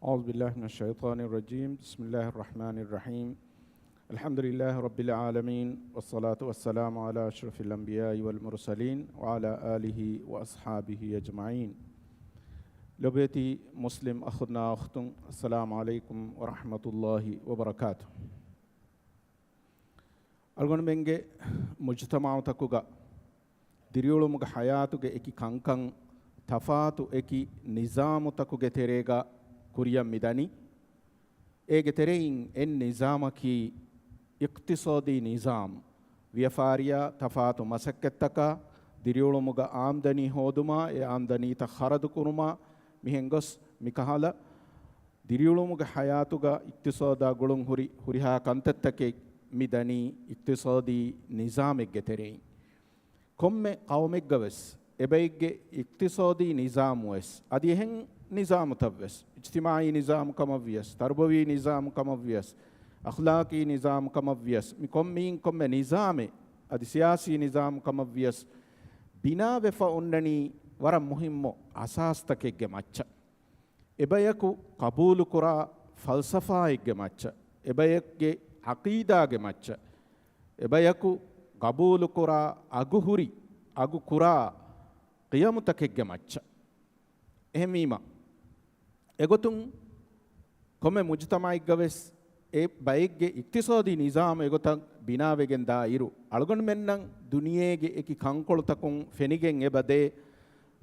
أعوذ بالله من الشيطان الرجيم بسم الله الرحمن الرحيم الحمد لله رب العالمين والصلاة والسلام على أشرف الأنبياء والمرسلين وعلى آله وأصحابه أجمعين لبيتي مسلم أخذنا أختم السلام عليكم ورحمة الله وبركاته ألغن بنجي مجتمع تكوغا ديريولو مغ حياتوغا إكي كانكان تفاتو إكي نظام تكوغا تيريغا كوريا ميداني إيجي ترين إن نظام كي اقتصادي نظام ويفاريا تفاتو مسكتكا ديريولو مغا آمدني هودما آمدني تخرد كورما ميهنغس ميكهالا ديريولو مغا حياتوغا اقتصادا غلون هوريها كانتتكي ميداني اقتصادي نظام إيجي ترين كم قومك غوس إبايجي اقتصادي نظام وس أديهن نظام تبوس اجتماعي نظام كمويس تربوي نظام كمويس أخلاقي نظام كمويس مين كم نظام أدي سياسي نظام كمويس بنا وفاؤنني ورم مهمو أساس تكيج ماتشا إبايكو قبول كرا فلسفة إج ماتشا إبايكي عقيدة إج ماتشا إبايكو قبول كرا أجوهري أجو كرا قيام تكيج ماتشا إهميما එගොතුන් කොම මුජ්තමායි ගවස් ඒ බයිග්ගේ ඉක්තිසෝදි නිසාම එගොතක් බිනාවෙගෙන් දා ඉරු අලගොන් මෙන්නම් දුනියේගේ එකි කංකොළතකුන් ෆෙනිගෙන් එබදේ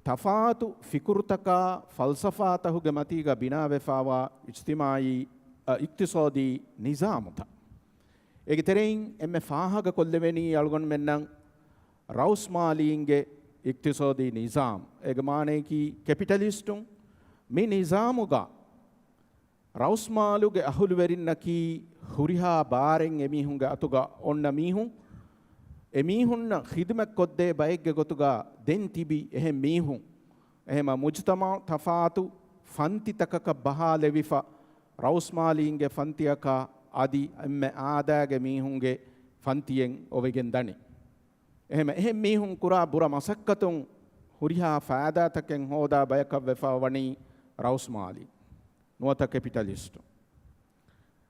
තෆාතු ෆිකුරුතකා ෆල්සෆාතහුගේ මතීගා බිනාවෙෆාවා ඉජ්තිමායි ඉක්තිසෝදි නිසාමුත ඒගේ තෙරින් එම්මෙ ෆාහග කොල්ලෙවෙනි අලගොන් මෙන්නම් රවුස්මාලීන්ගේ ඉක්තිසෝදි නිසාම් ඒගේ මානේකි කැපිටලිස්ටුන් මේ නිසාමුගා රවුස්මාලුගේ අහුළු වෙරින්නකි හුරිහා බාරෙන් එමිහුන්ගේ අතුගා ඔන්න මීහුන් එමිහුන්න ඛිදමත් කොද්දේ බයිග්ගේ ගොතුගා දෙන් තිබි එහෙ මීහුන් එහෙම මුජ්තමා තෆාතු ෆන්තිතකක බහාලෙවිෆා රවුස්මාලීන්ගේ ෆන්තියක আদি එම්ම ආදාගේ මීහුන්ගේ ෆන්තියෙන් ඔවෙගෙන් දනි එහෙම මීහුන් කුරා බුර මසක්කතුන් හුරිහා ෆාදාතකෙන් හෝදා බයක වෙෆා වනි රවුස්මාලි නුවත කැපිටලිස්ට්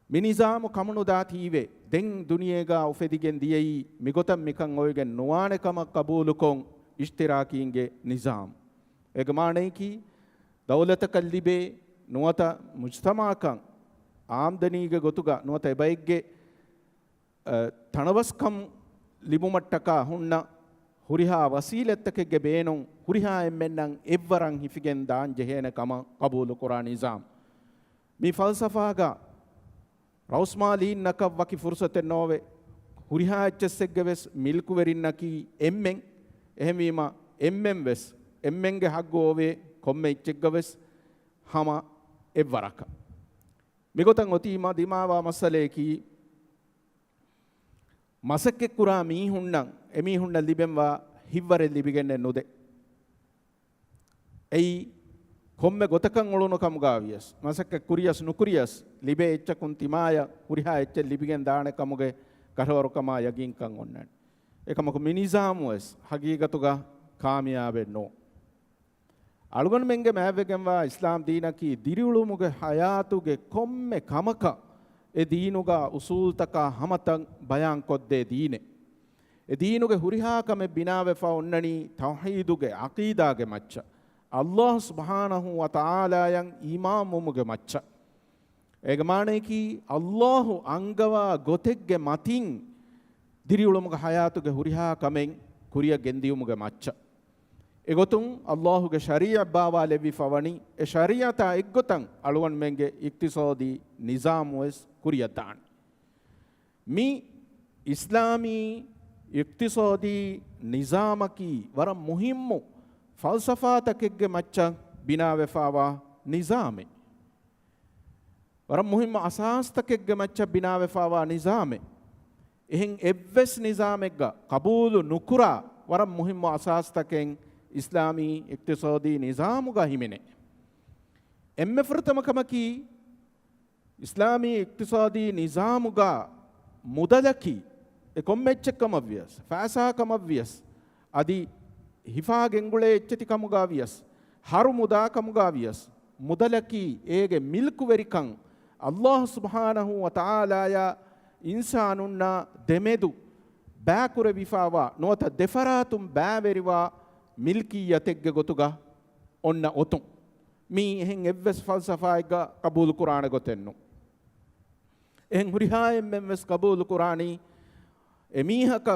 මිනිසාම කමුණු දාතීවේ දෙන් දුනියේගා උෆෙදිගෙන් දියයි මිගොතම් මිකන් ඔයගෙන් නුවානකම කබූලුකොන් ඉෂ්තිරාකීන්ගේ නිසාම් එගමාණේකි දෞලතක ලිබේ නුවත මුජ්තමාකන් ආම්දනීගේ ගොතුගා නුවත එබයිග්ගේ තනවස්කම් ලිබුමට්ටකා හුන්න හුරිහා වසීලත්තකගේ බේනොන් හුරිහා එම්මෙන්නම් එවරන් හිෆිගෙන් දාන් ජෙහෙන කම කබූල් කුරාන නිසාම් මේ ෆල්සෆාගා රවුස්මාලීන් නක වකි ෆුර්සතෙන් නොවේ හුරිහා එච්චෙස්සෙක්ගේ වෙස් මිල්කු වෙරින්නකි එම්මෙන් එහෙමීම එම්මෙන් වෙස් එම්මෙන්ගේ හග්ගෝවේ කොම්මෙ ඉච්චෙක්ගේ වෙස් හම එවරක මිගොතන් ඔතීමා දිමාවා මසලේකි මසක්කෙ කුරා මීහුන්නම් එමීහුන්න ලිබෙන්වා හිව්වරෙ ලිබිගෙන්නේ නොදේ එයි කොම්මෙ ගොතකන් ඔළුණු කමුගාවියස් මසක්කෙ කුරියස් නුකුරියස් ලිබේ එච්චකුන් තිමාය හුරිහා එච්ච ලිබිගෙන් දාන කමුගේ කරවරකමා යගින්කන් ඔන්නන් එකමක මිනිසාමුවස් හගීගතුගා කාමියාබෙන්නෝ අලුගන් මෙන්ගේ මෑවෙගෙන්වා ඉස්ලාම් දීනකි දිරිඋළුමුගේ හයාතුගේ කොම්මෙ කමක ඒ දීනුගා උසූල්තකා හමතන් බයන් කොද්දේ දීනේ ඒ දීනුගේ හුරිහාකම බිනාවෙෆා ඔන්නනි තවහීදුගේ අකීදාගේ මච්ච අල්ලාහ් සුබ්හානහු වතාලායන් ඊමාමුමුගේ මච්ච ඒගමානේකි අල්ලාහ් අංගවා ගොතෙක්ගේ මතින් දිරිඋළුමුගේ හයාතුගේ හුරිහාකමෙන් කුරිය ගෙන්දියුමුගේ මච්ච එගොතුන් අල්ලාහ්ගේ ශරීඅ බාවා ලෙවිෆවනි ඒ ශරීඅත එක්ගොතන් අලුවන් මෙන්ගේ ඉක්තිසාදී නිසාම් වස් කුරියතාන් මි ඉස්ලාමී ඉක්තිසාදී නිසාමකි වර මුහිම්මු ෆල්සෆාතකෙක්ගේ මච්චන් බිනාවෙෆාවා නිසාමේ වර මුහිම්ම අසාස්තකෙක්ගේ මච්ච බිනාවෙෆාවා නිසාමේ එහෙන් එව්වස් නිසාමෙක්ගා කබූල් නුකුරා වර මුහිම්ම අසාස්තකෙන් ඉස්ලාමී ඉක්තිසාදී නිසාමුගා හිමිනේ එම්මෙ ෆෘතමකමකි ඉස්ලාමී ඉක්තිසාදී නිසාමුගා මුදලකි එකොම්මෙච්චකමවියස් ෆාසාකමවියස් අදි හිෆා ගෙන්ගුලේ එච්චති කමුගාවියස් haru muda kamugavias මුදලකී ඒගේ මිල්කු වෙරිකන් අල්ලාහ් සුබ්හානහු වතාලාය ඉන්සානුන්නා දෙමෙදු බෑකුර විෆාවා නොත දෙෆරාතුම් බෑවෙරිවා මිල්කීයතෙක්ගේ ගොතුගා ඔන්න ඔතුන් මී එහෙන් එව්වස් ෆල්සෆායික කබූල් කුරාන ගොතෙන්නු එහෙන් හුරිහායෙන් මෙම්වස් කබූල් කුරානී එමීහක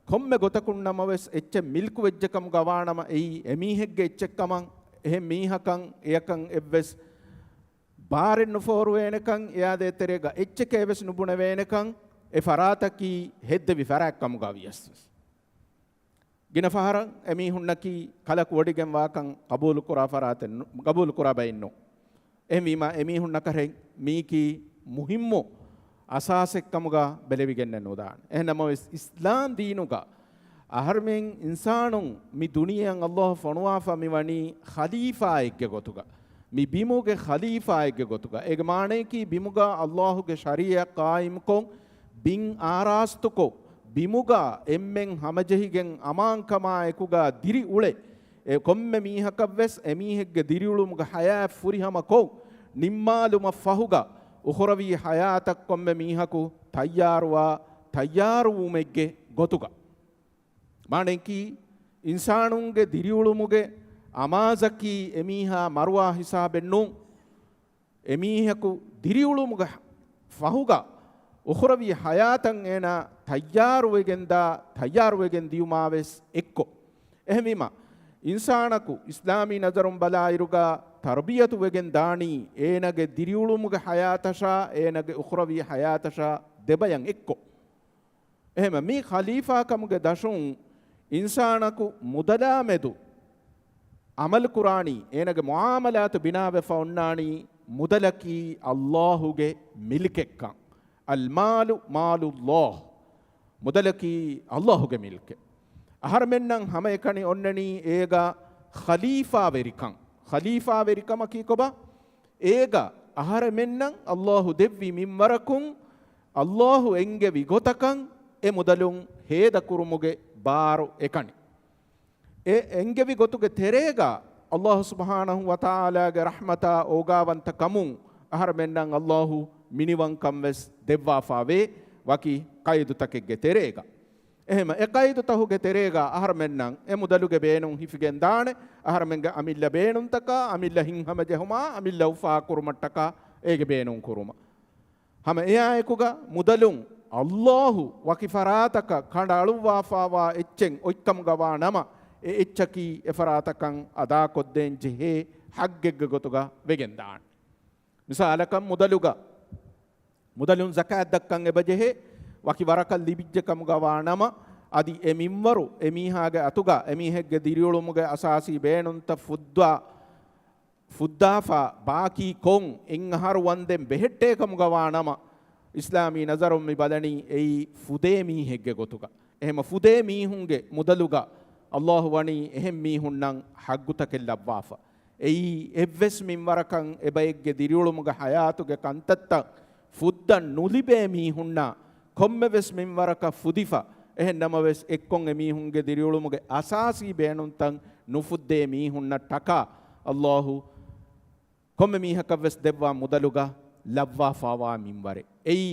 කොම්මෙ ගොතකුන්නම වෙස් එච්ච මිල්කු වෙජ්ජකම් ගවානම එයි එමීහෙක්ගේ එච්චෙක්කමන් එහෙන් මීහකන් එයකන් එව්වස් බාරෙන් නුෆෝරු වේනකන් එයාදේ තෙරේග එච්චකේ වෙස් නුබුණ වේනකන් ඒ ෆරාතකි හෙද්දවි ෆරාක්කම් ගාවියස් ගින ෆහරන් එමීහුන්නකි කලක් වඩිගෙන් වාකන් කබූල් කුරා ෆරාතෙන් කබූල් කුරා බයින්නෝ එමීම එමීහුන්න කරෙන් මීකි මුහිම්මෝ අසාසෙක්කමුගා බෙලවිගෙන්න නොදාන එහෙනම ඉස්ලාම් දීනුගා අහර්මෙන් ඉන්සානුන් මි දුනියන් අල්ලාහ් ෆනුවාෆා මිවනි ඛලීෆා එක්ක ගොතුගා මි බිමුගේ ඛලීෆා එක්ක ගොතුගා ඒක මානේ කි බිමුගා අල්ලාහ්ගේ ශරීයා කායිම් කොන් බින් ආරාස්තුකෝ බිමුගා එම්මෙන් හමජහිගෙන් අමාංකමා එකුගා දිරි උලේ ඒ කොම්මෙ මීහකවස් එමීහෙක්ගේ දිරි උළුමුගා හයා ෆුරිහම කෝ නිම්මාලුම ෆහුගා උඛරවි හයාතක් කොම්මෙ මීහකු තයාරුවා තයාරුමුෙක්ගේ ගොතුගා මානෙකි ඉන්සානුන්ගේ දිරි උළුමුගේ අමාසකි එමීහා මරුවා හිසාබෙන්නු එමීහකු දිරි උළුමුගා ෆහුගා උඛරවි හයාතන් එන තයාරුවෙගෙන් දියුමාවෙස් එක්කො එහෙමීම ඉන්සානකු ඉස්ලාමී නදරුම් බලායිරුගා තර්බියතු වෙගෙන් දානී ඒනගේ දිරියුළුමුගේ හයාතෂා ඒනගේ උඛරවි හයාතෂා දෙබයන් එක්කො එහෙම මේ ඛලීෆා කමුගේ දශුන් ඉන්සානකු මුදලා මෙදු අමල් කුරානි ඒනගේ මුආමලාත බිනාවෙ ෆොන්නානි මුදලකි අල්ලාහුගේ මිල්කෙක්කන් අල් මාලු මාලුල්ලාහ් මුදලකි අල්ලාහුගේ මිල්කෙ අහරමෙන්නම් හැම එකනි ඔන්නනි ඒගා ඛලීෆා වෙරිකන් ඛලීෆා වෙරිකම කීකොබ ඒගා අහරමෙන්නම් අල්ලාහු දෙව්වි මිම්වරකුන් අල්ලාහු එංගේ විගොතකන් ඒ මුදලුන් හේද කුරුමුගේ බාරු එකනි ඒ එංගේ විගොතුගේ තෙරේගා අල්ලාහ් සුබ්හානහු වතාලාගේ රහමතා ඕගාවන්ත කමුන් අහරමෙන්නම් අල්ලාහු මිනිවංකම් වෙස් දෙව්වාෆාවේ වකි කයිදු තකෙක්ගේ තෙරේගා එහෙම එකයිදු තහුගේ තෙරේගා අහරමෙන්නම් ඒ මුදලුගේ බේනුන් හිෆිගෙන් දානේ අහරමෙන්ගේ අමිල්ල බේනුන් තක අමිල්ල හින්හම ජෙහුමා අමිල්ල උෆා කුරුමට්ටක ඒගේ බේනුන් කුරුම හැම එයා එකුගා මුදලුන් අල්ලාහු වකි ෆරාතක කඬ අලුවාෆාවා එච්චෙන් ඔයික්කම් ගවා නම ඒ එච්චකි එෆරාතකන් අදා කොද්දෙන් ජෙහේ හග්ගෙග්ග ගොතුගා වෙගෙන් දාන මිසාලකම් මුදලුන් සකාත් දක්කන් එබජෙහේ වකි වරකල් ලිබිජ්ජකම් ගවා නම අදි එමින්වරු එමීහාගේ අතුගා එමීහෙක්ගේ දිරියොළුමුගේ අසාසී බේනුන්ත ෆුද්දාෆා බාකී කොන් එන් අහරු වන්දෙන් බෙහෙට්ටේකම් ගවා නම ඉස්ලාමී නසරුම් මි බලනි එයි ෆුදේ මීහෙක්ගේ ගොතුගා එහෙම ෆුදේ මීහුන්ගේ මුදලුගා අල්ලාහ් වනි එහෙම් මීහුන්නම් හග්ගුතකෙල් ලබ්වාෆා එයි එව්වස් මින්වරකන් එබෙයිගේ දිරියොළුමුගේ හයාතුගේ කන්තත්ත ෆුද්දන් නුලිබේ මීහුන්නා කොම්මෙවස් මින්වරක ෆුදිෆා එහෙන්නම වෙස් එක්කොන් එමීහුන්ගේ දිරියොළුමුගේ අසාසී බේනුන්තන් නුෆුද්දේ මීහුන්න ටකා අල්ලාහු කොම්මෙ මීහකවස් දෙවවා මුදලුගා ලබ්වා ෆාවා මින්වරේ එයි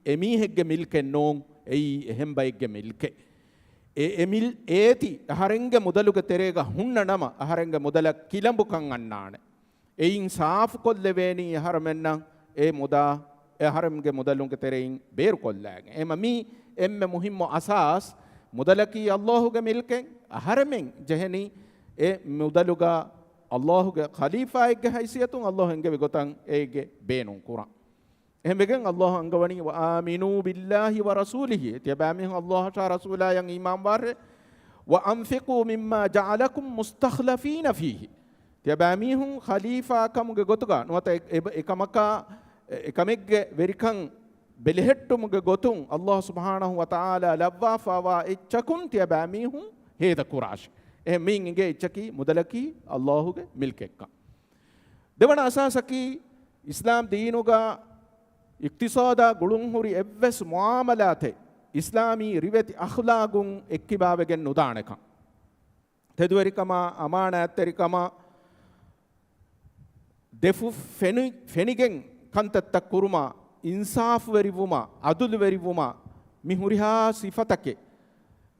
එමීහෙක්ගේ මිල්කෙන් නෝන් එයි එහෙම් බයික්ගේ මිල්කේ එමිල් ඒති අහරෙන්ගේ මුදලුගේ තෙරේගා හුන්න නම අහරෙන්ගේ මුදල කිලඹුකන් අන්නාන එයින් සාෆ් කොල්ලෙවේනි අහරමෙන්නම් ඒ මුදා එහරම්ගේ මුදලුන්ගේ තෙරෙයින් බේරු කොල්ලාගෙන එම මී එම්මෙ මුහිම්ම අසාස් මුදලකි අල්ලාහුගේ මිල්කෙන් අහරමෙන් ජෙහෙනි ඒ මුදලුගා අල්ලාහුගේ ඛලීෆායිගේ හයිසියතුන් අල්ලාහුගේ විගතන් ඒගේ බේනුන් කුරාන් එහෙමගෙන් අල්ලාහ් අංගවණි වආමිනු බිල්ලාහි වරසූලිහි තියබාමින් අල්ලාහ් තා රසූලායන් ඊමාන් වාරේ වඅන්ෆිකු මිම්මා ජඅලකුම් මුස්තඛලෆීන ෆීහි තියබාමිහුන් ඛලීෆා කමුගේ ගොතුගා නොත එකමකා එකමෙක්ගේ වෙරිකන් බෙලෙහෙට්ටුමුගේ ගොතුන් අල්ලාහ් සුබ්හානහු වතාලා ලබ්වා ෆාවා එච්චකුන් තියබාමිහුන් හේද කුරාෂ් එහෙමින් ඉගේ එච්චකි මුදලකි අල්ලාහුගේ මිල්කෙක්ක දෙවන අසාසකි ඉස්ලාම් දීනුගා ඉක්තිසාදා ගුළුන් හුරි එව්වස් මුආමලාතේ ඉස්ලාමී රිවති අඛලාගුන් එක්කිබාවගෙන් නුදානකම් තෙදුවරිකම අමානත්තරිකම දෙෆු ෆෙනිගෙන් කන්තත්තක් කුරුමා ඉන්සාෆ් වෙරිවුමා අදුල් වෙරිවුමා මිහුරිහා සිෆතකේ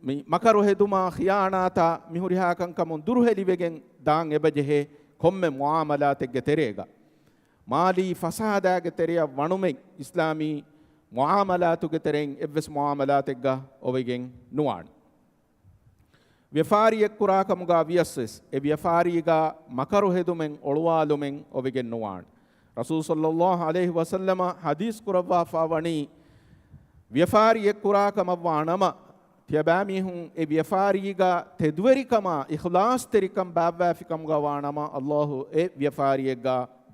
මේ මකරු හෙදුමා ඛියානාතා මිහුරිහා කංකමුන් දුරුහෙලිවෙගෙන් දාන් එබජෙහෙ කොම්මෙ මුආමලාතෙග්ගෙ තෙරේගා මාලි ෆසාදාගේ තෙරිය වණුමෙ ඉස්ලාමී මුආමලාතුගේ තෙරෙන් එවස් මුආමලාතෙග්ගා ඔවෙගෙන් නුවාන් ವ್ಯಾಪಾರಿಯ ಕುರಾಕಮುಗ ವಿಯಸ್ಸಸ್ ಎ ವ್ಯಾಪಾರಿಗ ಮಕರು ಹೆದುಮೆಂ ಒಳುವಾಲುಮೆಂ ಒವಿಗೆ ನುವಾಣ್ ರಸೂಲ್ ಸಲ್ಲಲ್ಲಾಹು ಅಲೈಹಿ ವಸಲ್ಲಮ ಹದೀಸ್ ಕುರವಾ ಫಾವಣಿ ವ್ಯಾಪಾರಿಯ ಕುರಾಕಮವಾಣಮ ತಿಯಬಾಮಿಹುಂ ಎ ವ್ಯಾಪಾರಿಗ ತೆದ್ವರಿಕಮ ಇಖ್ಲಾಸ್ ತೆರಿಕಂ ಬಾವ್ವಾಫಿಕಮುಗ ವಾಣಮ ಅಲ್ಲಾಹು ಎ ವ್ಯಾಪಾರಿಯಗ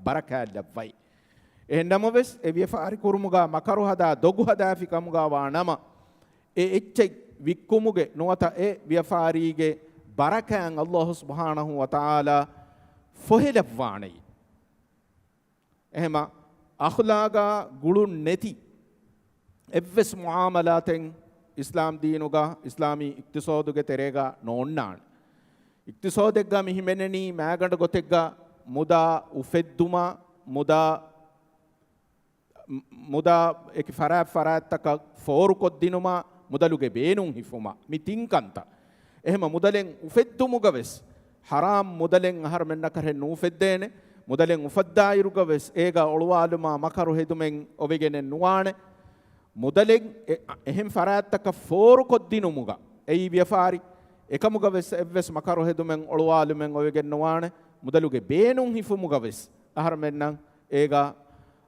ಬರಕಾಲವೈ ಎ ನಮವೆಸ್ ಎ ವ್ಯಾಪಾರಿ ಕುರುಮುಗ ಮಕರು ಹದ ದೊಗು ಹದಾಫಿಕಮುಗ ವಾಣಮ ಎ ಎಚ್ಚೈ වික්කුමුගේ නොවත ඒ ව්‍යාපාරීගේ බරකෑන් අල්ලාහ් සුබ්හානහු වතාලා ෆොහෙලවාණයි එහෙම අඛලාගා ගුළුන් නැති එවස් මුආමලාතෙන් ඉස්ලාම් දීනුගා ඉස්ලාමී ඉක්තිසාදුගේ තෙරේගා නොන්නාන් ඉක්තිසාදෙග්ගා මිහිමෙනනි මෑගඬ ගොතෙග්ගා මුදා උෆෙද්දුමා මුදා එක ෆරාත්තක ෆෝරු කොද්දිනුමා මුදලුගේ බේනුන් හිෆුමා මිතින්කන්ත එහෙම මුදලෙන් උෆෙද්දුමුගවෙස් හරාම් මුදලෙන් අහර මෙන්න කරේ නූෆෙද්දේනේ මුදලෙන් උෆද්දායිරුගවෙස් ඒගා ඔළුවාලුමා මකරු හෙදුමෙන් ඔවෙගෙන නුවානේ මුදලෙන් එහෙම් ෆරාත්තක ෆෝරු කොද්දිනුමුගා එයි ව්‍යාපාරි එකමුගවෙස් එවස් මකරු හෙදුමෙන් ඔළුවාලුමෙන් ඔවෙගෙන නුවානේ මුදලුගේ බේනුන් හිෆුමුගවෙස් අහර මෙන්න ඒගා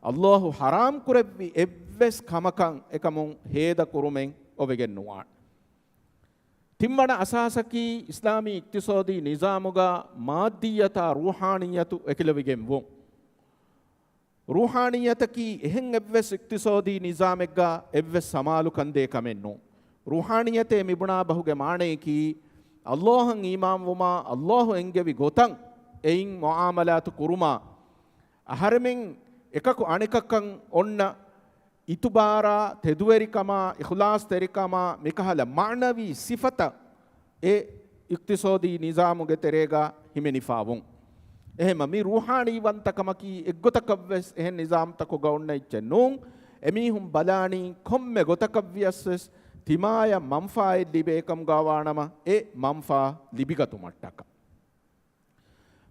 අල්ලාහ් හරාම් කුරෙව්වි එවස් කමකන් එකමුන් හේද කුරුමෙන් ඔවෙගෙන නුවාන් තිම්වන අසාසකී ඉස්ලාමී ඉක්තිසාදී නිසාමුගා මාද්දියතා රූහානියතු එකිලවිගෙන් වොන් රූහානියතකී එහෙන් එව්වෙස් ඉක්තිසාදී නිසාමෙග්ගා එව්වෙස් සමාලු කන්දේ කමෙන්නෝ රූහානියතේ මිබුණා බහුගේ මාණේකී අල්ලාහන් ඊමාම් වුමා අල්ලාහ් එංගෙවි ගොතන් එයින් මුආමලාතු කුරුමා අහරමින් එකකු අනිකකන් ඔන්න ඉතුබාරා තෙදුවරිකමා ඉඛ්ලාස් තෙරිකමා මිකහල මානවි සිෆත ඒ ඉක්තිසාදී නිසාමුගේ තෙරේගා හිමෙනිෆාවුන් එහෙම මේ රූහානී වන්තකමකී එක්ගොතකවස් එහෙන් නිසාම් තක ගොන්න ඉච්චෙනුන් එමිහුම් බලානී කොම්මෙ ගොතකව්‍යස්ස් තිමාය මම්ෆායි ලිබේකම් ගාවානම ඒ මම්ෆා ලිබිගතු මට්ටක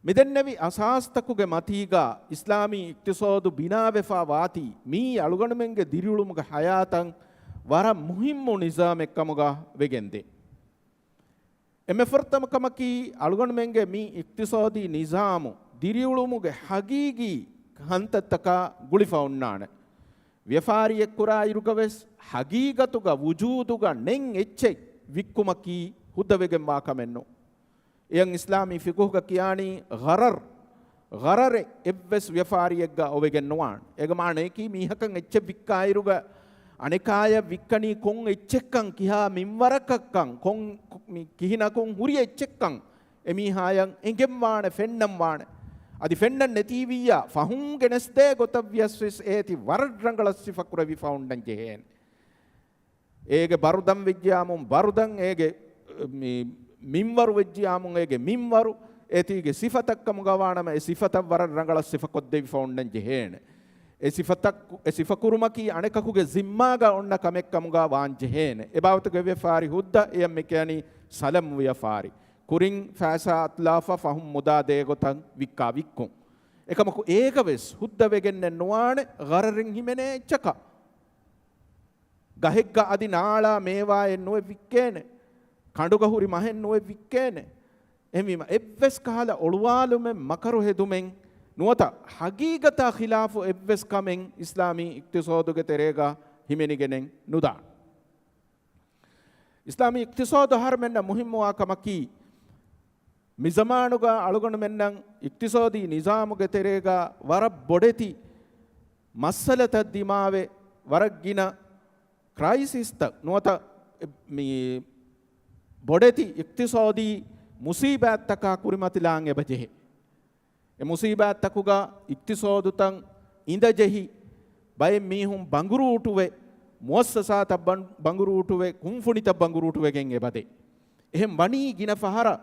මෙදෙන්නවි අසාස්තකුගේ මතීගා ඉස්ලාමී ඉක්තිසාදු බිනාවෙෆා වාති මී අලුගණමෙන්ගේ දිරියුළුමුගේ හයාතන් වර මුහිම්මු නිසාමෙක්කමුගා වෙගෙන්දේ එමෙෆර්තමකමකී අලුගණමෙන්ගේ මී ඉක්තිසාදී නිසාමු දිරියුළුමුගේ හගීගී හන්තත්තක ගුලිෆවුන්නාන ව්‍යාපාරියෙක් කුරා ඉරුකවෙස් හගීගතුගා වුජූදුගා නෙන් එච්චෙක් වික්කුමකී හුද්දවෙගෙන් වාකමෙන්නෝ එයන් ඉස්ලාමී ෆිකුහ්ග කියානී ගරර් එව්වස් ව්‍යාපාරියෙක්ගා ඔවෙගෙන් නොවාන් ඒක මානේකී මීහකන් එච්ච වික්කායිරුග අනිකාය වික්කණී කොන් එච්චෙක්කන් කිහා මින්වරකක්කන් කොන් කිහිනකොන් හුරිය එච්චෙක්කන් එමීහායන් එංගෙම් වාන ෆෙන්නම් වාන අදි ෆෙන්නන් නැතිවියා ෆහුන් ගෙනස්තේ ගොතව්‍යස්විස් ඒති වරඩ්රංගලස්සි ෆකුරවි ෆවුන්ඩන් ජෙහෙන් ඒගේ බරුදම් විද්‍යාමුන් බරුදන් ඒගේ මින්වරු වෙජ්ජියාමුන් ඒගේ මින්වරු ඒතිගේ සිෆතක්කම ගවානම ඒ සිෆතක් වරඩ්රංගලස් සිෆ කොද්දෙවි ෆවුන්ඩන් ජෙහෙන් ඒ සිෆතක් ඒ සිෆකුරුමකී අනෙකකුගේ zimmaga ඔන්න කමෙක්කමුගා වාන් ජෙහෙන ඒ බවතගේ ව්‍යාපාරි හුද්දා එයම් මෙකයනි සලම් ව්‍යාපාරි කුරින් ෆාසා අත්ලාෆා ෆහුම් මුදාදේ ගොතන් වික්කා වික්කුම් එකමකු ඒකවෙස් හුද්ද වෙගෙන්න නොවානේ ගරරින් හිමනේ එච්චක ගහෙක්ග අදි නාලා මේවා එන්නෝ වික්කේනේ කඬුගහුරි මහෙන් නොවේ වික්කේනේ එහිම එව්වස් කහලා ඔළුවාලුමෙන් මකරු හෙදුමෙන් නුවත හගීගතා ඛිලාෆු එව්වස් කමෙන් ඉස්ලාමී ඉක්තිසාදුගේ තෙරේගා හිමෙනිගෙනෙන් නුදා ඉස්ලාමී ඉක්තිසාදු හර්මෙන්න මුහිම්මවා කමකී මිසමානුගා අලුගොණ මෙන්නම් ඉක්තිසාදී නිසාමුගේ තෙරේගා වර බොඩෙති මස්සලත දිමාවේ වරග්ගින ක්‍රයිසිස්ත නුවත මේ බොඩෙති ඉක්තිසාදී මුසීබාත්තක කුරිමතිලාන් එබජෙහි e musibatakuga iktisodutan indajehi bay mihum bangurutuwe muassasata bangurutuwe kumfunita bangurutuwe gen ebade ehem wani gina fahara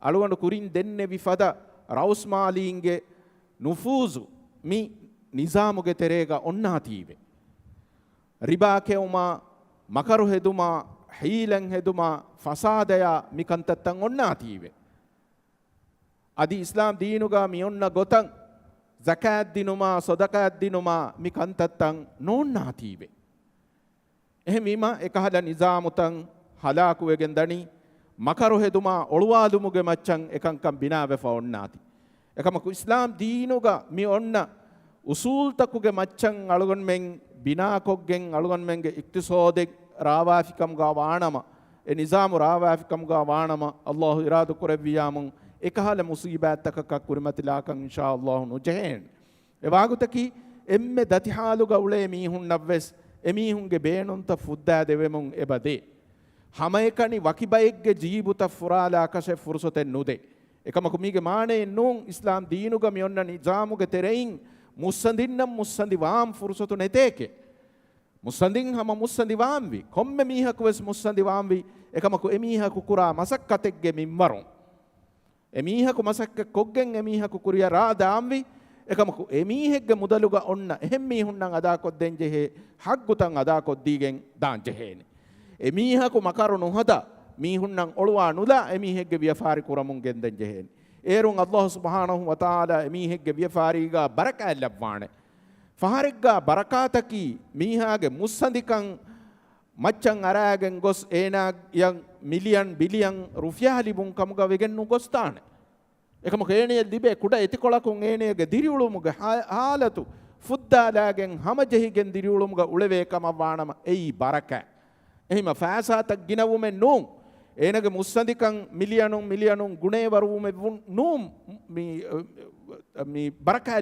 aluwandu kurin denne wifada rausmalinge ನುಫೂಜು ಮಿ ನಿಜಾಮುಗೆ ತೆರೆಗ ಒಣ್ಣಾತೀವೆ ರಿಬಾ ಕೆವುಮ ಮಕರು ಹೆದುಮ ಹೀಲಂ ಹೆದುಮ ಫಸಾದಯ ಮಿಕಂತತ್ತಂ ಒಣ್ಣಾತೀವೆ ಅದಿ ಇಸ್ಲಾಂ ದೀನುಗ ಮಿಯೊನ್ನ ಗೊತಂ ज़कात दिनुमा सदकात दिनुमा मिकंतत्तं नोन्नातीवे එහෙමීම එකහල නිසාමුතන් හලාකුවගෙන් දනි මකරු හෙදුමා ඔළුවාලුමුගේ මච්චන් එකංකම් බිනාවෙ ෆොන්නාති එකමකු ඉස්ලාම් දීනුග මි ඔන්න උසූල්තකුගේ මච්චන් අලුගොන් මෙන් බිනාකොග්ගෙන් අලුගොන් මෙන්ගේ ඉක්තිසෝදෙක් රාවාෆිකම් ගා වානම ඒ නිසාමු රාවාෆිකම් ගා වානම අල්ලාහ් ඉරාදු කරවියාමුන් එකහල මුසීබාත්තකක් කුරිමතිලාකන් ඉන්ෂාඅල්ලාහ් නුජහෙන් එවාගුතකි එම්මෙ දතිහාලු ගවුලේ මීහුන් නවස් එමීහුන්ගේ බේනුන්ත ෆුද්දා දෙවෙමුන් එබදේ හැම එකනි වකිබයෙක්ගේ ජීබුත ෆුරාලාකෂේ ෆුර්සතෙන් නුදේ එකමකු මීගේ මානේ නුන් ඉස්ලාම් දීනුග මියොන්න නිසාමුගේ තෙරෙයින් මුස්සඳින්නම් මුස්සඳි වාම් ෆුර්සතු නෙතේකේ මුස්සඳින් හැම මුස්සඳි වාම් වි කොම්මෙ මීහකු වෙස් මුස්සඳි වාම් වි එකමකු එමීහකු කුරා මසක්කතෙක්ගේ මිම්මරුන් එමීහකු මසක්ක කොග්ගෙන් එමීහකු කුරියා රාදාම් වි එකමකු එමීහෙක්ගේ මුදලුග ඔන්න එහෙම් මීහුන්නම් අදා කොද්දෙන් ජෙහේ හග්ගුතන් අදා කොද්දීගෙන් දාන් ජෙහේනේ එමීහකු මකරු නොහදා මීහුන්නම් ඔළුවා නුලා එමීහෙක්ගේ ව්‍යාපාරි කුරමුන් ගෙන්දෙන් ජෙහේනේ ඒරුන් අල්ලාහ් සුබ්හානහු වතාලා එමීහෙක්ගේ ව්‍යාපාරීගා බරකා ලබ්වානේ ෆහරිග්ගා බරකාතකි මීහාගේ මුස්සඳිකන් මච්චන් අරාගෙන් ගොස් ඒනා යන් මිලියන් බිලියන් රුෆියා ලිබුන් කමුග වෙගෙන් නුගොස්තාන එකම කේණිය දිබේ කුඩ එතිකොලකුන් ඒණියගේ දිරිඋළුමුග හාලතු ෆුද්දාලාගෙන් හැම ජෙහිගෙන් දිරිඋළුමුග උලවේකම වානම එයි බරක එහිම ෆාසාතක් ගිනවුමෙන් නුම් ඒනගේ මුස්සඳිකන් මිලියනුන් ගුණේ වරුමෙ නුම් මි බරකා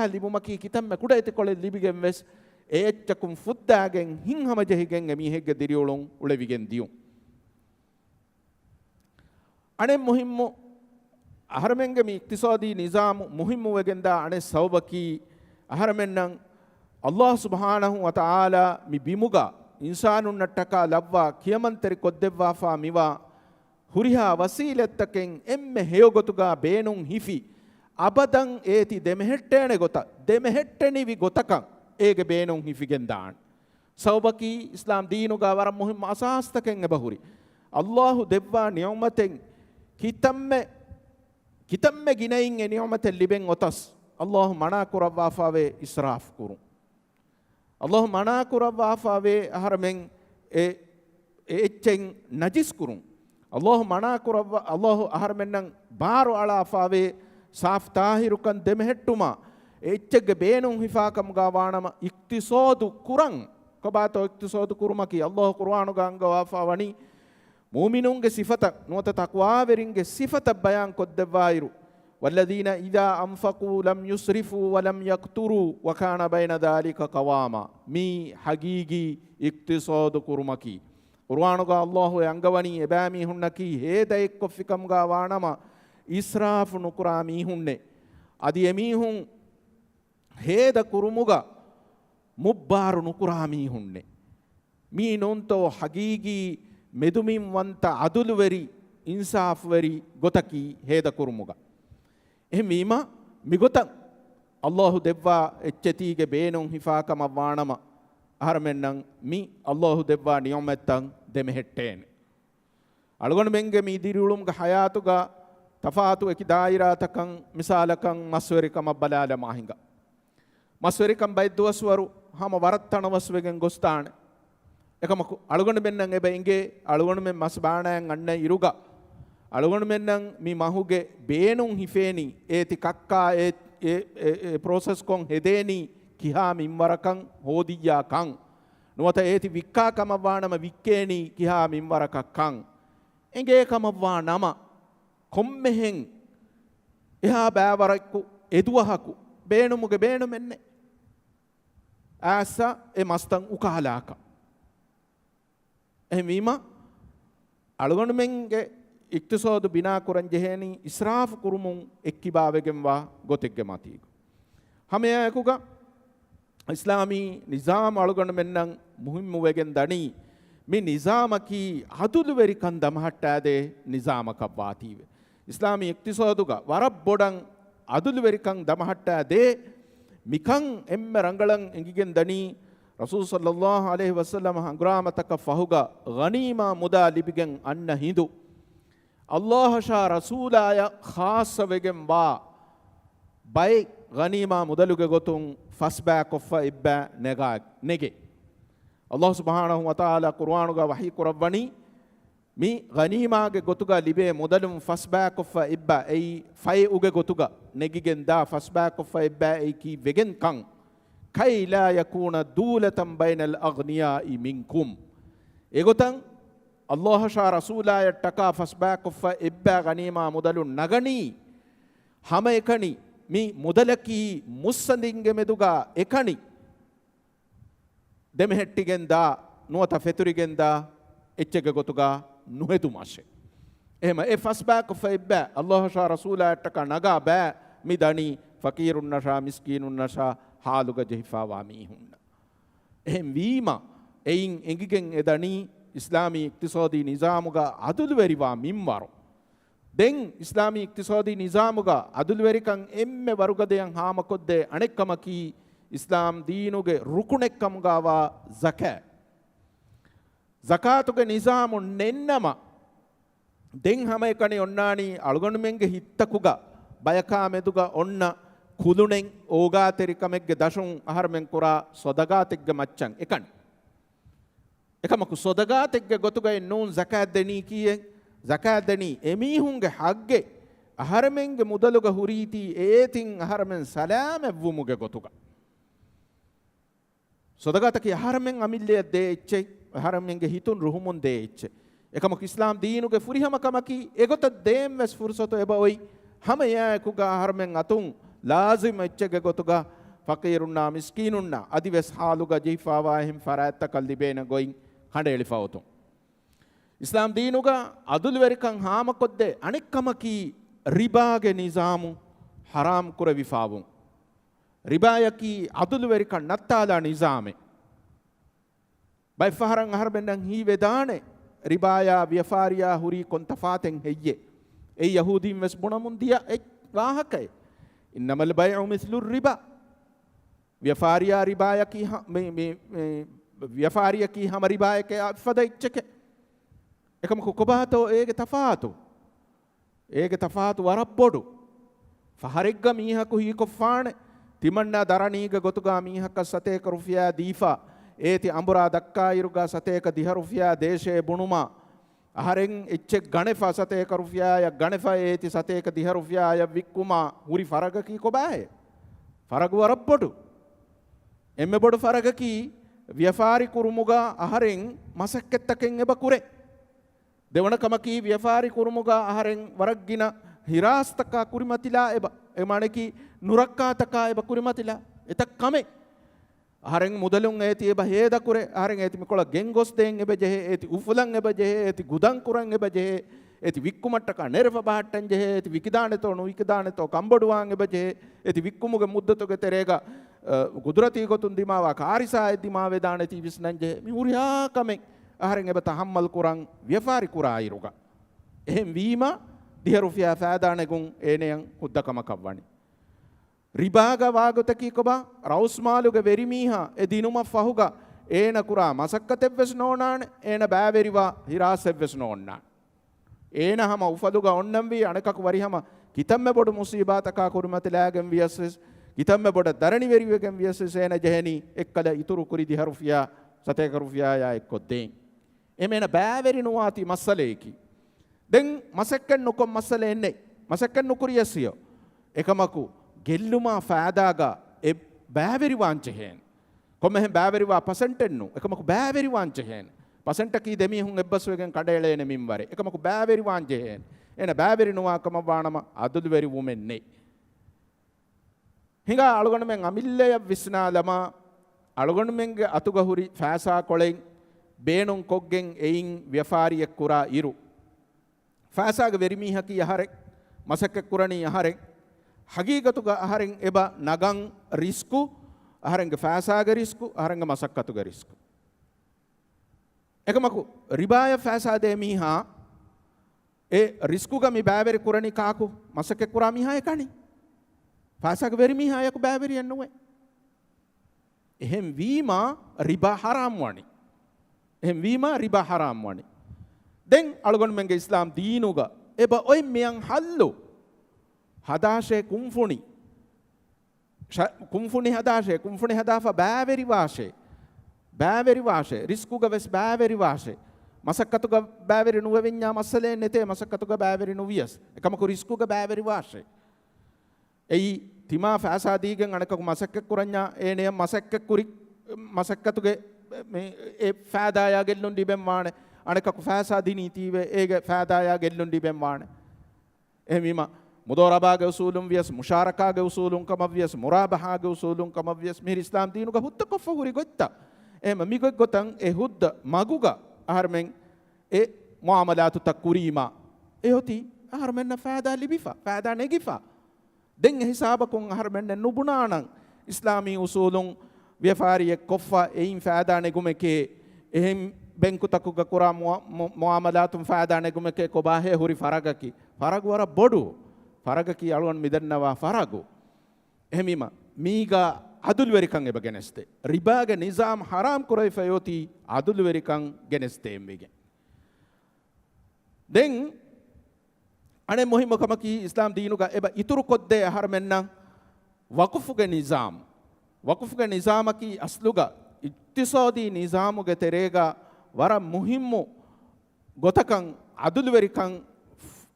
ලිබුමකි කිතම්ම කුඩ එතිකොලෙ ලිබිගෙන් වෙස් ඒච්චකුම් ෆුද්දාගෙන් හින් හැම ජෙහිගෙන් එමිහෙක්ගේ දිරිඋළුන් උලවිගෙන් දියුම් අනේ මුහිම්මු අහරමෙන්ගේ මේ ඉක්තිසාදී නිසාම මුහිම්මු වෙගෙන්දා අනේ සවබකි අහරමෙන්නම් අල්ලාහ් සුබ්හානහු වතාලා මි බිමුගා ඉන්සානුන් නට්ටකා ලව්වා කියමන්තරි කොද්දෙව්වාෆා මිවා හුරිහා වසීලත්තකෙන් එම්මෙ හේයගොතුගා බේනුන් හිෆි අබදන් ඒති දෙමෙහෙට්ටේනේ ගොත දෙමෙහෙට්ටෙනිවි ගොතකන් ඒගේ බේනුන් හිෆිගෙන් දාන් සවබකි ඉස්ලාම් දීනුගා වර මුහිම් අසාස්තකෙන් එබහුරි අල්ලාහ් දෙව්වා නියමතෙන් කිතම්මෙ ගිනයින් එ නියමතෙන් ලිබෙන් ඔතස් අල්ලාහ් මනා කුරව්වාෆාවේ ඉස්රාෆ් කුරුන් අල්ලාහ් මනා කුරව්වාෆාවේ අහරමෙන් එච්චෙන් නජිස් කුරුන් අල්ලාහ් මනා කුරව්වා අල්ලාහ් අහරමෙන්නම් බාරු අලාෆාවේ සාෆ් තාහිරුකන් දෙමෙහෙට්ටුමා එච්චගේ බේනුන් හිෆාකම් ගාවානම ඉක්තිසෝදු කුරන් කබාතෝ ඉක්තිසෝදු කුරුමකි අල්ලාහ් කුර්ආනු ගංගවාෆාවනි මුමිනුන්ගේ සිෆත නොත තක්වාවරින්ගේ සිෆත බයන් කොද්දවායිරු වල්ලදීන ඉදා අන්ෆකූ ලම් යුස්රිෆූ වලම් යක්තුරූ වකාන බයින දාලික කවාමා මී හගීගී ඉක්තිසාදු කුරුමකි කුර්ආනුගා අල්ලාහ් යංගවනි එබෑමි හුන්නකි හේදෙක් කොෆිකම් ගාවානම ඉස්රාෆ් නුකුරා මීහුන්නේ අදි එමීහුන් හේද කුරුමුගා මුබ්බාරු නුකුරා මීහුන්නේ මී නොන්තෝ හගීගී මෙදුමින් වන්ත අදුළුවරි ඉන්සාෆ්වරි ගොතකි හේද කුරුමුග එහෙමීම මිගොතන් අල්ලාහ් දෙව්වා එච්චතිගේ බේනුන් හිෆාකම වානම අහරමෙන්නම් මි අල්ලාහ් දෙව්වා නියමත්තන් දෙමෙහෙට්ටේන අලගොන මෙන්ගේ මි දිරිඋළුම්ගේ හයාතුගා තෆාතු එකි දායිරාතකන් මිසාලකන් මස්වරිකම බලාල මාහිඟ මස්වරිකම් බයිද්දවස්වරු හැම වරත්තනවස් වෙගෙන් ගොස්තාන එකමකු අලුගොණ මෙන්නම් එබැයිගේ අලුගොණ මෙන් මස් බාණයන් අන්න ඉරුග අලුගොණ මෙන්නම් මි මහුගේ බේනුන් හිෆේනි ඒති කක්කා ඒ ප්‍රොසෙස් කොන් හෙදේනි කිහා මින්වරකන් හෝදියාකන් නුවත ඒති වික්කා කමවානම වික්කේනි කිහා මින්වරකක්කන් එගේ කමවා නම කොම්මෙහෙන් එහා බෑවරක්කු එදුවහකු බේනුමුගේ බේනු මෙන්නේ ආස ඒ මස්තන් උකාලාක එහෙමීම අලුගොණුමෙන්ගේ ඉක්තිසාදු බිනා කුරන් ජෙහෙනි ඉස්රාෆ් කුරුමුන් එක්කිබාවෙගෙන් වා ගොතෙක්ගේ මතීක හැමයකුග ඉස්ලාමී නිසාම අලුගොණුමෙන්නම් මුහිම්මු වෙගෙන් දනි මේ නිසාමකි හදුළුවරිකන් දමහට්ටාදේ නිසාමක වාතීවේ ඉස්ලාමී ඉක්තිසාදුග වරබ් බොඩන් අදුළුවරිකං දමහට්ටා දේ මිකං එම්ම රංගලං එංගිගෙන් දනී රසූල් සල්ලල්ලාහු අලයිහි වසල්ලම හංග්‍රාමතක ෆහුග ගනීමා මුදා ලිබිගෙන් අන්න හිඳු අල්ලාහ් ෂා රසූලාය ખાસ වෙගෙන් වා බයි ගනීමා මුදලුගේ ගොතුන් ෆස්බෑ කොෆ ඉබ්බා නෙගේ අල්ලාහ් සුබ්හානහු වතාලා කුර්ආනුගා වහී කුරවණි මි ගනීමාගේ ගොතුගා ලිබේ මුදලුම් ෆස්බෑ කොෆ ඉබ්බා ඒ ෆයි උගේ ගොතුගා නෙගිගෙන් දා ෆස්බෑ කොෆ ඉබ්බා ඒ කි වෙගෙන් කං කයි ලා යකුන දූලතම් බයිනල් අග්නියායි මින්කුම් ඒගොතන් අල්ලාහ් ෂා රසූලාය ටකා ෆස්බෑ කොෆ ඉබ්බා ගනීමා මුදලු නගනී හැම එකනි මි මුදලකි මුස්සඳින්ගේ මෙදුගා එකනි දෙමෙහෙට්ටිගෙන් දා නුවත ෆෙතුරිගෙන් දා එච්චක ගොතුගා නුහෙතුමාෂේ එහෙම ඒ ෆස්බෑ කොෆ ඉබ්බා අල්ලාහ් ෂා රසූලාය ටකා නගා බෑ මි දනි ෆකීරුන් නෂා මිස්කීනුන් නෂා හාලුග ජහිෆා වාමීහුන්න එහෙම වීම එයින් එංගිගෙන් එදනී ඉස්ලාමී ඉක්තිසාදී නිසාමුගා අදුළුවරිවා මින්වරු දෙන් ඉස්ලාමී ඉක්තිසාදී නිසාමුගා අදුළුවරිකං එම්මෙ වරුගදයන් හාමකොද්දේ අනෙක්කමකි ඉස්ලාම් දීනුගේ රුකුණෙක්කමුගාවා සකෑ සකාතුගේ නිසාමු නෙන්නම දෙන් හැම එකනේ ඔන්නානි අලුගොණුමෙන්ගේ හිත්තකුගා බයකා මෙදුගා ඔන්න කුදුණෙන් ඕගාතෙරිකමෙක්ගේ දශුන් අහරමෙන් කුරා සොදගාතෙක්ගේ මච්චන් එකන් එකමකු සොදගාතෙක්ගේ ගොතුගයි නූන් සකාත් දෙනී කියෙන් සකාත් දෙනී එමීහුන්ගේ හග්ගේ අහරමෙන්ගේ මුදලුග හුරීති ඒතින් අහරමෙන් සලාම වුමුගේ ගොතුග සොදගාතකි අහරමෙන් අමිල්ලේ දෙච්චේ අහරමෙන්ගේ හිතුන් රුහුමුන් දෙච්චේ එකමකු ඉස්ලාම් දීනුගේ ෆුරිහමකමකි එගොත දේම් වෙස් ෆුර්සතෝ එබොයි හැම යකුගා අහරමෙන් අතුන් ලාසිම එච්චගේ ගොතුගා ෆකීරුන්නා මිස්කීනුන්නා අදිවස් හාලුගා ජීෆාවාහිම් ෆරාත්ත කල්ලිබේන ගොයින් හඬ එලිෆවතුන් ඉස්ලාම් දීනුගා අදුළුවරිකං හාමකොද්දේ අනෙක්කමකි රිබාගේ නිසාමු හරාම් කුර විෆාවුන් රිබායකි අදුළුවරිකං නත්තාලා නිසාමේ බයි ෆහරන් අහරබෙන්දන් හී වෙදානේ රිබායා ව්‍යෆාරියා හුරි කොන්තෆාතෙන් හෙయ్యේ ඒ යහූදීන් වෙස් බොනමුන් දියා එක් වාහකයි ඉන්නමල් බයිඋ මිස්ලු රිබා ව්‍යෆාරියා රිබායකි මේ ව්‍යෆාරියකි හැම රිබායකේ අෆදයිච්චක එකම කුබාතෝ ඒගේ තෆාතු වරප්පොඩු ෆහරෙග්ග මීහකු හී කොෆානේ තිමන්නා දරණීග ගොතුගා මීහක සතේක රුෆියා දීෆා ඒති අඹරා දක්කා ඉරුගා සතේක දිහ රුෆියා දේශේ බුණුමා අහරෙන් එච්චෙක් ගණෙෆා සතේක රුෆියා ය ගණෙෆා ඒති සතේක දිහ රුෆියා ය වික්කුමා හුරි ෆරග කී කොබාය ෆරග වරප්පොඩු එම්මෙ බොඩු ෆරග කී ව්‍යෆාරි කුරුමුගා අහරෙන් මසක්කෙත්තකෙන් එබ කුරේ දෙවන කමකී ව්‍යෆාරි කුරුමුගා අහරෙන් වරක්ගින හිරාස්තකා කුරිමතිලා එබ එමාණකි නුරක්කාතකා එබ කුරිමතිලා එතක් කමේ අහරෙන් මුදලුන් ඒති එබ හේද කුරේ අහරෙන් ඒති මිකොළ ගෙන්ගොස් දෙන් එබ ජෙහෙ ඒති උෆුලන් එබ ජෙහෙ ඒති ගුදන් කුරන් එබ ජෙහෙ ඒති වික්කුමට්ටක නෙරව බහට්ටන් ජෙහෙ ඒති විකිදානෙතෝ නුවිකිදානෙතෝ කම්බඩුවාන් එබ ජෙහෙ ඒති වික්කුමුගේ මුද්දතොගේ තෙරේගා ගුදුරති ගොතුන් දිමාවා කාරිසා එදිමා වේදානෙති විස්නන් ජෙහෙ මිහුරියා කමෙන් අහරෙන් එබ තහම්මල් කුරන් ව්‍යෆාරි කුරා ඉරුගා එහෙම් වීම දිහ රුෆියා ෆෑදානෙගුන් ඒනෙයන් හුද්දකම කව්වනි රිබාග වාගතකී කොබා රවුස්මාලුගේ වෙරිමීහා ඒ දිනුම ෆහුගා ඒන කුරා මසක්කතෙව්වෙස් නෝනාන ඒන බෑවෙරිවා හිරාසෙව්වෙස් නෝන්නා ඒන හැම උෆදුගා ඔන්නම් වී අනකක වරිහම කිතම්මෙ බොඩ මුසීබාතකා කුරුමතලාගෙන් වියස්සස් කිතම්මෙ බොඩ දරණි වෙරිවගෙන් වියස්සස් ඒන ජෙහෙනි එක්කල ඉතුරු කුරි දිහ රුෆියා සතේක රුෆියා යා එක්කොද්දෙන් එමෙන බෑවෙරි නුවාති මස්සලේකි දැන් මසක්කන් නුකොම් මස්සලේ එන්නේ මසක්කන් නුකුරියසිය එකමකු ගෙල්ලුමා ෆෑදාගා එ බෑවෙරි වාංචහෙන් කොමෙහෙන් බෑවෙරිවා පසෙන්ටෙන්නු එකමකු බෑවෙරි වාංචහෙන් පසෙන්ටකී දෙමිහුන් එබ්බස්වෙගෙන් කඩේලේන මින්වරේ එකමකු බෑවෙරි වාංචහෙන් එන බෑවෙරි නුවාකම වානම අදුදුවෙරි වුමෙන්නේ හිඟා අලුගොණමෙන් අමිල්ලය විස්නාලම අලුගොණමෙන්ගේ අතුගහුරි ෆෑසා කොලෙන් බේනුන් කොග්ගෙන් එයින් ව්‍යෆාරියෙක් කුරා ඉරු ෆෑසාගේ වෙරිමීහකී යහරෙක් මසක්ක කුරණී යහරෙක් හගීගතුග අහරෙන් එබ නගන් රිස්කු අහරෙන්ගේ ෆෑසාගේ රිස්කු අහරෙන්ගේ මසක්කතුගේ රිස්කු එකමකු රිබාය ෆෑසාදේ මීහා ඒ රිස්කුග මි බෑවෙරි කුරණි කාකු මසක්ක කුරා මීහා එකනි ෆාසක වෙරිමිහායක බෑවරියන් නොවේ. එහෙම වීම රිබා හරාම් වනි. එහෙම වීම රිබා හරාම් වනි. දැන් අලගොන් මෙන්ගේ ඉස්ලාම් දීනුග එබ ඔය මෙයන් හල්ලු හදාශේ කුම්ෆුනි කුම්ෆුනි හදාෆා බෑවරි වාශේ රිස්කුග වෙස් බෑවරි වාශේ මසක්කතුග බෑවරි නුවවිඤ්ඤා මස්සලේ නෙතේ මසක්කතුග බෑවරි නුවියස් එකමකු රිස්කුග බෑවරි වාශේ එයි තිමා ෆාසාදීගෙන් අනකකු මසක්ක කුරඤ්ඤා ඒනේ මසක්කතුගේ මේ ඒ ෆාදායා ගෙල්ලුන් ඩිබෙන් වානේ අනකකු ෆාසාදී නීතිවේ ඒගේ ෆාදායා ගෙල්ලුන් ඩිබෙන් වානේ එහෙමීම මුදෝරබාගේ උසූලුම් වියස් මුෂාරකාගේ උසූලුම් කමවියස් මුරාබහාගේ උසූලුම් කමවියස් මිහිර ඉස්ලාම් දීනුග හුත්ත කොෆ හුරි ගොත්තා එහෙම මිගොත් ගොතන් ඒ හුද්ද මගුග අහර්මෙන් ඒ මුආමලාතු තකුරීමා එහොති අහර්මෙන් ෆාදා ලිබිෆා ෆාදා නෙගිෆා දෙන් හිසාබකුන් අහර්මෙන් නුබුනානං ඉස්ලාමී උසූලුම් ව්‍යාපාරිය කොෆා එයින් ෆාදා නෙගුමකේ එහෙම් බෙන්කු තකුග කුරා මුආමලාතුම් ෆාදා නෙගුමකේ කොබාහේ හුරි ෆරගකි ෆරග වර බොඩු ෆරගකි අලුවන් මිදන්නවා ෆරගු එහෙමීම මීගා අදුල්වරිකන් එබ ගෙනස්තේ රිබාගේ නිසාම් හරාම් කුරයි ෆයෝති අදුල්වරිකන් ගෙනස්තේ එම්බෙගෙන් දෙන් අනේ මොහිමකමකි ඉස්ලාම් දීනුගා එබ ඉතුරු කොද්දේ අහරමෙන්නම් වකුෆුගේ නිසාමකි අස්ලුගා ඉක්තිසාදී නිසාමුගේ තෙරේගා වර මුහිම්මු ගොතකන් අදුල්වරිකන්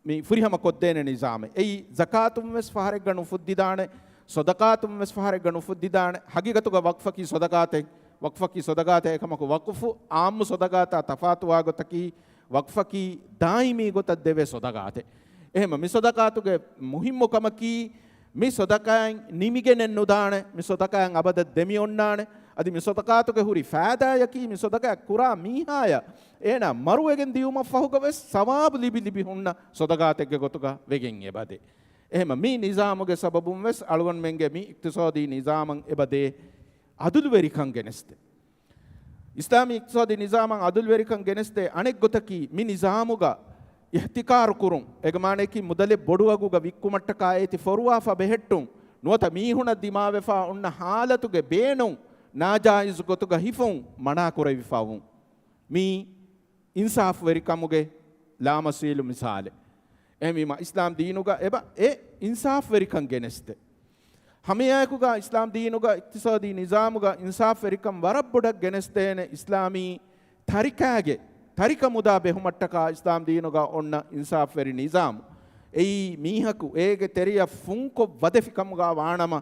මේ ෆුරිහම කොද්දේන නිසාමේ එයි සකාතුම් වෙස් ෆහරෙක් ගනු ෆුද්දිදානේ සදකාතුම් වෙස් ෆහරෙක් ගනු ෆුද්දිදානේ හගීගතුග වක්ෆකි සදකාතේ එකමක වක්ෆු ආම්මු සදකාතා තෆාතුවා ගොතකි වක්ෆකි දායිමී ගොත දෙවේ සදකාතේ එහෙම මේ සදකාතුගේ මුහිම්මකමකි මේ සදකයන් නිමිගෙන නුදානේ මේ සදකයන් අබද දෙමි ඔන්නානේ අදි මේ සදකාතුගේ හුරි ෆාදායකි මේ සදකය කුරා මීහාය එන මරුවෙගෙන් දියුම ෆහුගවෙස් සවාබ් ලිබි හුන්න සදකාතෙක්ගේ ගොතුක වෙගෙන් එබදේ එහෙම මේ නිසාමුගේ සබබුම් වෙස් අලුවන් මෙන්ගේ මේ ඉක්තිසාදී නිසාමන් එබදේ අදුල්වරිකන් ගෙනස්තේ ඉස්ලාමී ඉක්තිසාදී නිසාමන් අදුල්වරිකන් ගෙනස්තේ අනෙක් ගොතකි මේ නිසාමුගා ඉහ්තිකාර කුරුම් එගමානෙකි මුදලේ බොඩුවගුග වික්කුමට්ටකා ඒති ෆොරුවාෆා බෙහෙට්ටුම් නුවත මීහුණ දිමාවෙෆා උන්න හාලතුගේ බේනුම් නාජායිස් ගොතුග හිෆුම් මනා කුරවිෆාවුම් මී ඉන්සාෆ් වෙරිකමුගේ ලාමසීලු මිසාලේ එමීම ඉස්ලාම් දීනුග එබ ඒ ඉන්සාෆ් වෙරිකන් ගෙනස්තේ හමියායකුගා ඉස්ලාම් දීනුගා ඉක්තිසාදී නිසාමුගා ඉන්සාෆ් වෙරිකම් වරබ්බොඩක් ගෙනස්තේන ඉස්ලාමී තරිකාගේ තරික මුදා බෙහුමට්ටකා ඉස්ලාම් දීනුගා ඔන්න ඉන්සාෆ් වෙරි නිසාමු එයි මීහකු ඒගේ තෙරිය ෆුන්කො වදෙෆිකමුගා වානම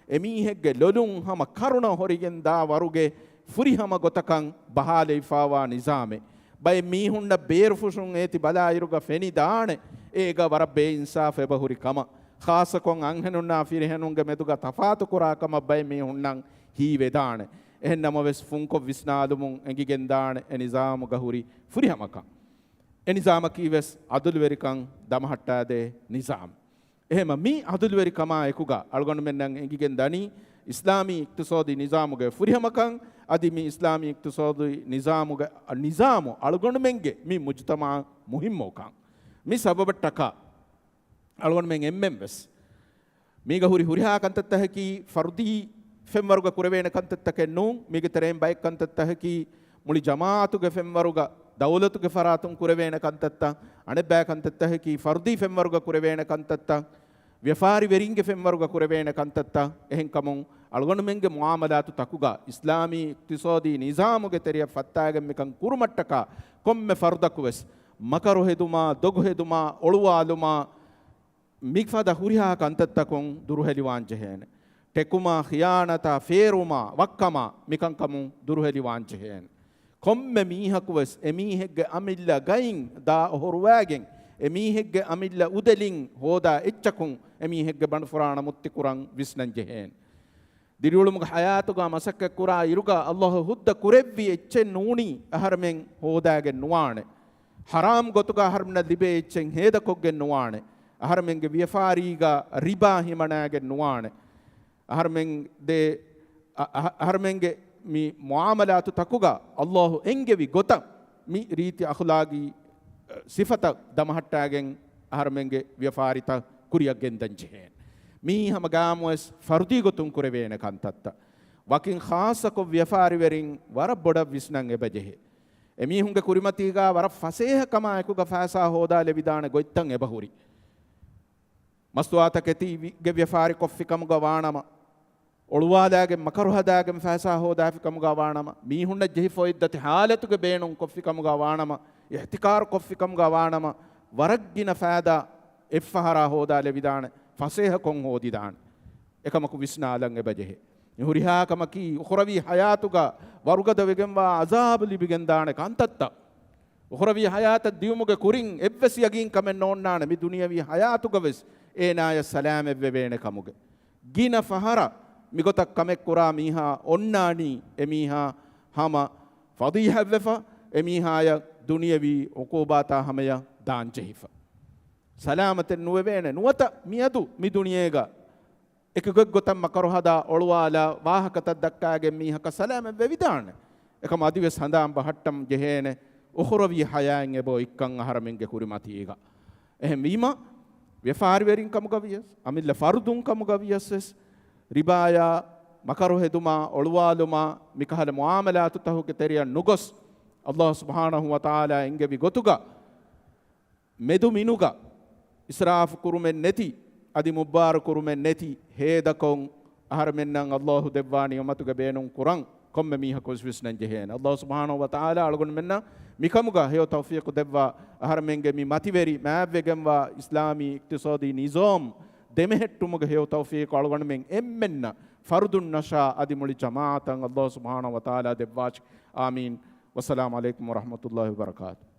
එමීහෙක්ගේ ලොලුන් හම කරුණ හොරිගෙන් දා වරුගේ ෆුරිහම ගොතකන් බහාලෙයිෆාවා නිසාමේ බයි මීහුන්න බේරුෆුසුන් ඒති බලායිරුග ෆෙනි දානේ ඒක වර බේ ඉන්සාෆ් එබහුරි කම ખાસකොන් අංහෙනුන්නා ෆිරහෙනුන්ගේ මෙතුග තෆාතු කුරාකම බයි මීහුන්නන් හීවේ දානේ එහෙන්නම වෙස් ෆුන්කො විස්නාදුමුන් එංගිගෙන් දානේ එනිසාමු ගහුරි ෆුරිහමකන් එනිසාමකී වෙස් අදුල්වරිකන් දමහට්ටාදේ නිසාම් එහෙම මී අදුල්වරිකමා එකුගා අල්ගොන්න මෙන්නන් එංගිගෙන් දනි ඉස්ලාමී ඉක්තිසාදී නිසාමුගේ ෆුරිහමකන් අදි මේ ඉස්ලාමී ඉක්තිසාදී නිසාමු අල්ගොන්න මෙන්ගේ මේ මුජ්තමා මුහිම්මෝකන් මේ සබබට්ටකා අල්ගොන්න මෙන් එම්මෙම් වෙස් මේග හුරිහා කන්තත්තහකි ෆර්දී ಫೆಂವರುಗ ಕುರವೇನ ಕಂತತ್ತಕ್ಕೆ ನೂ ಮಿಗತರೇಂ ಬೈಕ್ ಕಂತತ್ತಹಕಿ ಮುಳಿ ಜಮಾತುಗೆ ಫೆಂವರುಗ ದೌಲತುಗೆ ಫರಾತುಂ ಕುರವೇನ ಕಂತತ್ತ ಅಣೆಬ್ಬೆ ಕಂತತ್ತಹಕಿ ಫರ್ದಿ ಫೆಂವರುಗ ಕುರವೇನ ಕಂತತ್ತ ವ್ಯಫಾರಿ ವೆರಿಂಗೆ ಫೆಂವರುಗ ಕುರವೇನ ಕಂತತ್ತ ಎಹೆಂ ಕಮುಂ ಅಳಗೊಂಡು ಮೆಂಗೆ ಮುಆಮಲಾತು ತಕುಗ ಇಸ್ಲಾಮಿ ಇಕ್ತಿಸಾದಿ ನಿಜಾಮುಗೆ ತೆರಿಯ ಫತ್ತಾಗೆ ಮಿಕಂ ಕುರುಮಟ್ಟಕ ಕೊಮ್ಮೆ ಫರ್ದಕುವೆಸ್ ಮಕರು ಹೆದುಮಾ ದೊಗು ಹೆದುಮಾ ಒಳುವಾಲುಮಾ ಮಿಗ್ಫದ ಹುರಿಹಾ ಕಂತತ್ತಕೊಂ ದುರುಹೆಲಿವಾಂಜೆಹೇನೆ ಟೆಕುಮಾ ಖಿಯಾನತಾ ಫೇರುಮಾ ವಕ್ಕಮಾ ಮಿಕಂಕಮು ದುರುಹೆಲಿವಾಂಜೆಹೇನೆ ಕೊಮ್ಮೆ ಮೀಹಕುವೆಸ್ ಎಮೀಹೆಗ್ಗೆ ಅಮಿಲ್ಲ ಗೈಂ ದಾ ಹೊರುವಾಗೆಂ ಎಮೀಹೆಗ್ಗೆ ಅಮಿಲ್ಲ ಉದಲಿಂ ಹೋದಾ ಎಚ್ಚಕುಂ ಎಮೀಹೆಗ್ಗೆ ಬಂಡ್ಫುರಾಣ ಮುತ್ತಿ ಕುರಂ ವಿಸ್ನಂಜೆಹೇನ್ ದಿರುಳುಮುಗ ಹಯಾತುಗ ಮಸಕ್ಕೆ ಕುರಾ ಇರುಗ ಅಲ್ಲಾಹ್ ಹುದ್ದ ಕುರೆವ್ವಿ ಎಚ್ಚೆ ನೂಣಿ ಅಹರ್ಮೆಂ ಹೋದಾಗೆ ನುವಾಣೆ ಹರಾಮ್ ಗೊತುಗ ಅಹರ್ಮನ ಲಿಬೆ ಎಚ್ಚೆಂ ಹೇದಕೊಗ್ಗೆ ನುವಾಣೆ ಅಹರ್ಮೆಂಗೆ ವ್ಯಫಾರೀಗ ರಿಬಾ ಹಿಮಣಾಗೆ ನುವಾಣೆ ಅಹರ್ಮೆಂಗೆ ಮಿ ಮುಆಮಲಾತು ತಕುಗ ಅಲ್ಲಾಹು ಎಂಗೆವಿ ಗೊತ ಮಿ ರೀತಿ ಅಖ್ಲಾಗಿ ಸಿಫತ ದಮಹಟ್ಟಾಗೆಂ ಅಹರ್ಮೆಂಗೆ ವ್ಯಫಾರಿತ ಕುರಿಯಗೆಂ ದಂಜೆಹೇನ್ මීහම ගාමුවස් ෆර්දී ගොතුන් කුරවේන කන්තත්ත වකින් ખાසකො ව්‍යාපාරිවරින් වර බොඩ විස්නන් එබජෙහෙ එමීහුන්ගේ කුරිමතීගා වර ෆසේහ කමා එකුග ෆාසා හෝදා ලෙවිදාන ගොයිත්තන් එබහුරි මස්තුආතකෙති ගේ ව්‍යාපාරි කොෆිකම ගවානම ඔළුවාදාගේ මකරු හදාගේ ෆාසා හෝදාෆිකම ගවානම මීහුන්න ජෙහි ෆොයිද්දති හාලතුගේ බේනුන් කොෆිකම ගවානම ඉහ්තිකාර කොෆිකම ගවානම වරග්ගින ෆාදා එෆහරා හෝදා ලෙවිදාන ෆසේහ කොන් හෝදිදාන එකමකු විස්නාලන් එබජෙහෙ හුරිහාකමකි උඛරවි හයාතුගා වරුගද වෙගෙන්වා අසාබ් ලිබිගෙන්දාන කන්තත්ත උඛරවි හයාත දියුමුගේ කුරින් එව්වසියගින් කමෙන් නොන්නාන මි දුනියවි හයාතුගවස් ඒනාය සලාම එව්වෙන කමුගේ ගින ෆහරා මිගොතක් කමෙක් කුරා මීහා ඔන්නානි එමීහා හම ෆදීහව්වෆා එමීහාය දුනියවි උකෝබාතා හමය දාංචෙහිෆ සලාමතෙන් නුවෙන නුවත මියදු මි දුනියේගා එකගොක් ගොතම් මකරු හදා ඔළුවාලා වාහකත දක්කාගේ මීහක සලාම වෙවිදාන එකම අදිවස් හඳාම් බහට්ටම් ජෙහේන උඛරවි හයාන් එබෝ ඉක්කන් අහරමෙන්ගේ කුරිමතීග එහෙම වීම ව්‍යාපාරි වරින් කමුගවියස් අමිල්ල ෆර්දුන් කමුගවියස් රිබායා මකරු හෙදුමා ඔළුවාලුමා මිකහල මුආමලාතු තහුගේ තෙරිය නුගොස් අල්ලාහ් සුබ්හානහු වතාලා එංගෙවි ගොතුගා මෙදු මිනුගා ඉස්රාෆ් කුරුමෙන් නැති අදි මුබ්බාර කුරුමෙන් නැති හේදකොන් අහරමෙන්නම් අල්ලාහ් දෙවානි යමතුගේ බේනුන් කුරන් කොම්මෙ මීහ කොස් විස්නන් ජෙහෙන අල්ලාහ් සුබ්හානහු වතාලා අලගොන් මෙන්න මිකමුගා හේ තෞෆීක් දෙවා අහරමෙන්ගේ මි මතිවරි මෑව්වෙගෙන්වා ඉස්ලාමී ඉක්තිසාදී නිසාම් දෙමෙහෙට්ටුමුගේ හේ තෞෆීක් අලගොන් මෙන් එම්මෙන්න ෆර්දුන් නෂා අදි මුලි ජමාතන් අල්ලාහ් සුබ්හානහු වතාලා දෙවාච් ආමීන් වස්සලාමු අලයිකුම් වරහමතුල්ලාහි වබරකාතුහු